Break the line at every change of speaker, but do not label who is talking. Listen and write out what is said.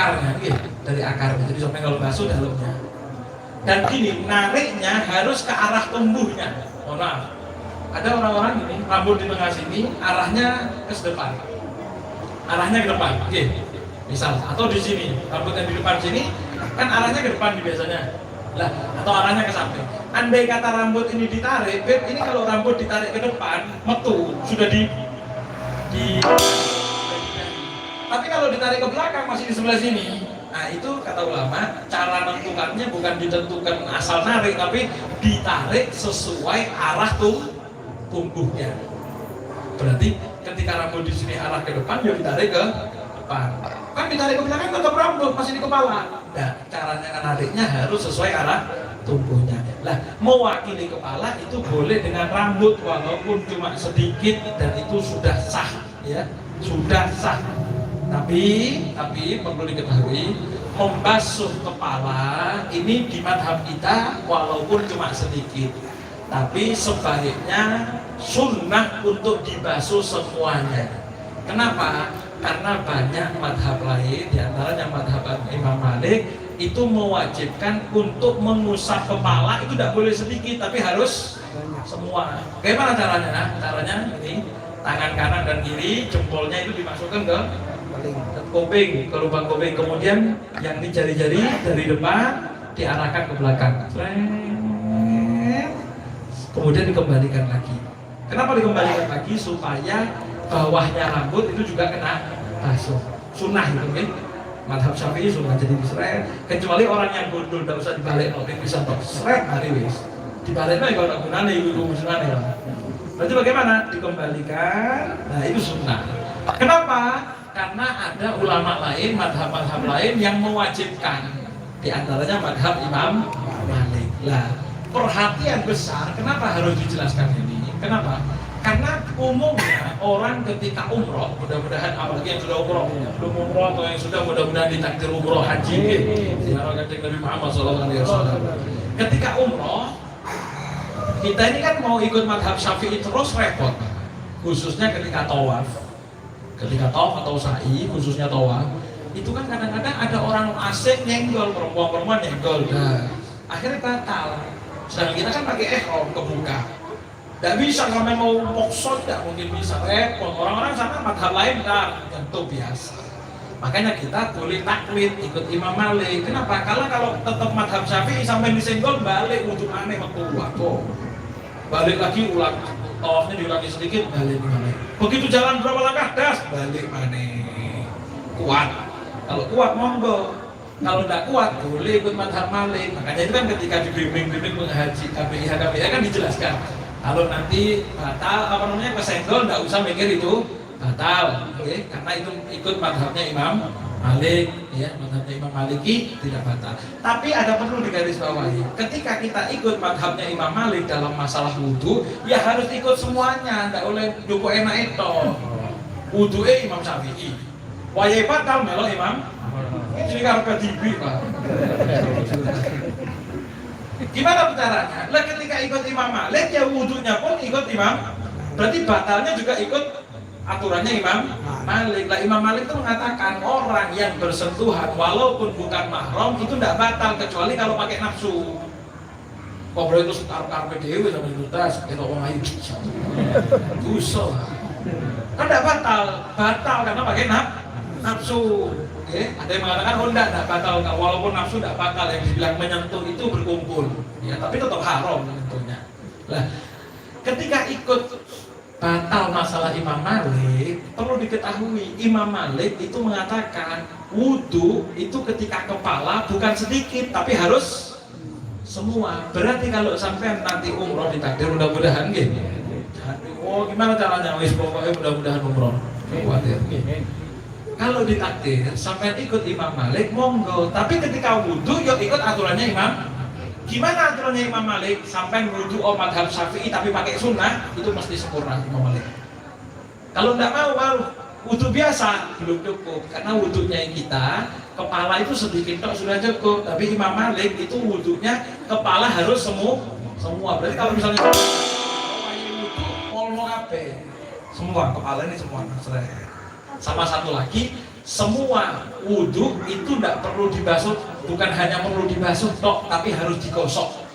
akarnya, dari akarnya. Jadi sampai kalau basuh dalamnya. Dan gini, nariknya harus ke arah tumbuhnya. Mohon maaf. Ada orang-orang ini rambut di tengah sini arahnya ke depan. Arahnya ke depan. Misal atau di sini, rambut yang di depan sini kan arahnya ke depan biasanya. Lah, atau arahnya ke samping. Andai kata rambut ini ditarik, Beb, ini kalau rambut ditarik ke depan, metu, sudah di tapi kalau ditarik ke belakang masih di sebelah sini. Nah, itu kata ulama, cara menentukannya bukan ditentukan asal narik, tapi ditarik sesuai arah tumbuhnya. Berarti ketika rambut di sini arah ke depan, ya ditarik ke depan. Kan ditarik ke belakang tetap rambut masih di kepala. Nah, caranya nariknya harus sesuai arah tumbuhnya. Lah, mewakili kepala itu boleh dengan rambut walaupun cuma sedikit dan itu sudah sah, ya, sudah sah. Tapi perlu diketahui, membasuh kepala ini di madhab kita walaupun cuma sedikit. Tapi sebaiknya sunnah untuk dibasuh semuanya. Kenapa? Karena banyak madhab lain, diantaranya madhab Imam Malik itu mewajibkan untuk mengusap kepala itu tidak boleh sedikit, tapi harus semua. Bagaimana caranya? Caranya ini, tangan kanan dan kiri, jempolnya itu dimasukkan ke kuping, ke lubang kuping. Kemudian yang di jari-jari dari depan diarahkan ke belakang. Kemudian dikembalikan lagi. Kenapa dikembalikan lagi? Supaya bawahnya rambut itu juga kena basuh. Sunnah itu kan. Madhab Syafi'i sunnah jadi diseret. Kecuali orang yang gundul tidak usah dibalik, mungkin bisa tok seret hari wis. Dibalik kalau tak gunane itu gunane ya. Berarti bagaimana? Dikembalikan. Nah, itu sunnah. Kenapa? Karena ada ulama lain, madhab-madhab lain yang mewajibkan. Di antaranya madhab Imam Malik. Lah, perhatian besar, kenapa harus dijelaskan ini? Kenapa? Karena umumnya orang ketika umroh, mudah-mudahan apalagi yang sudah umroh, belum umroh atau yang sudah mudah-mudahan ditakdir umroh haji, ziarah kanjeng Nabi Muhammad SAW. Ketika umroh, kita ini kan mau ikut madhab Syafi'i terus repot, khususnya ketika tawaf. Ketika tawaf atau sa'i, khususnya tawaf, itu kan kadang-kadang ada orang asing nyenggol, perempuan-perempuan nyenggol. Nah, akhirnya batal. Sedangkan kita kan pakai ihram kebuka. Tidak bisa sampai mau pokso, tidak mungkin bisa repot. Orang-orang sana madhab lain kan tentu biasa. Makanya kita boleh taklid ikut Imam Malik. Kenapa? Kalau tetap madhab Syafi'i sampai disenggol balik untuk aneh waktu kok. Balik lagi ulang. Tawafnya diulangi sedikit, balik mana? Begitu jalan berapa langkah, das, balik mana? Kuat. Kalau kuat monggo. Kalau tidak kuat, boleh ikut madhab Malik. Makanya itu kan ketika di bimbing menghaji KPIH kan dijelaskan. Kalau nanti batal, kesenggol, tidak usah mikir itu batal, okay? Karena itu ikut madhabnya Imam Malik, ya, madhabnya Imam Maliki tidak batal. Tapi ada perlu digarisbawahi, ketika kita ikut madhabnya Imam Malik dalam masalah wudhu, ya harus ikut semuanya, tidak boleh duku enak itu. Wudhunya Imam Syafi'i, wajib batal melo Imam. Ini karena tibi pak. Gimana caranya? Lah ketika ikut Imam Malik ya wudhunya pun ikut Imam. Berarti batalnya juga ikut aturannya Imam Malik. Lah Imam Malik itu mengatakan orang yang bersentuhan walaupun bukan mahram itu tidak batal kecuali kalau pakai nafsu. Ngobrol itu karpe dewe sama diutas, kita orang ayu. Busuk. Kan tidak batal karena pakai nafsu. Okay. Ada yang mengatakan tidak batal, walaupun nafsu tidak batal, yang dibilang menyentuh itu berkumpul, ya, tapi tetap haram menyentuhnya. Nah, ketika ikut batal masalah Imam Malik, perlu diketahui Imam Malik itu mengatakan wudhu itu ketika kepala bukan sedikit, tapi harus semua. Berarti kalau sampai nanti umroh ditakdir mudah-mudahan, gitu. Oh gimana caranya? Wis pokoknya mudah-mudahan umroh. Khawatir. Kalau ditakdir sampai ikut Imam Malik monggo, tapi ketika wudhu yuk ikut aturannya Imam. Gimana aturannya Imam Malik? Sampai wudhu madhab Syafi'i tapi pakai sunnah itu mesti sempurna Imam Malik. Kalau tidak mau wudhu biasa belum cukup, karena wudhunya kita kepala itu sedikit tok sudah cukup, tapi Imam Malik itu wudhunya kepala harus semua. Berarti kalau misalnya wudhu mau apa? Semua kepala ini semua. Sama satu lagi, semua wudhu itu tidak perlu dibasuh, bukan hanya perlu dibasuh tok, tapi harus digosok.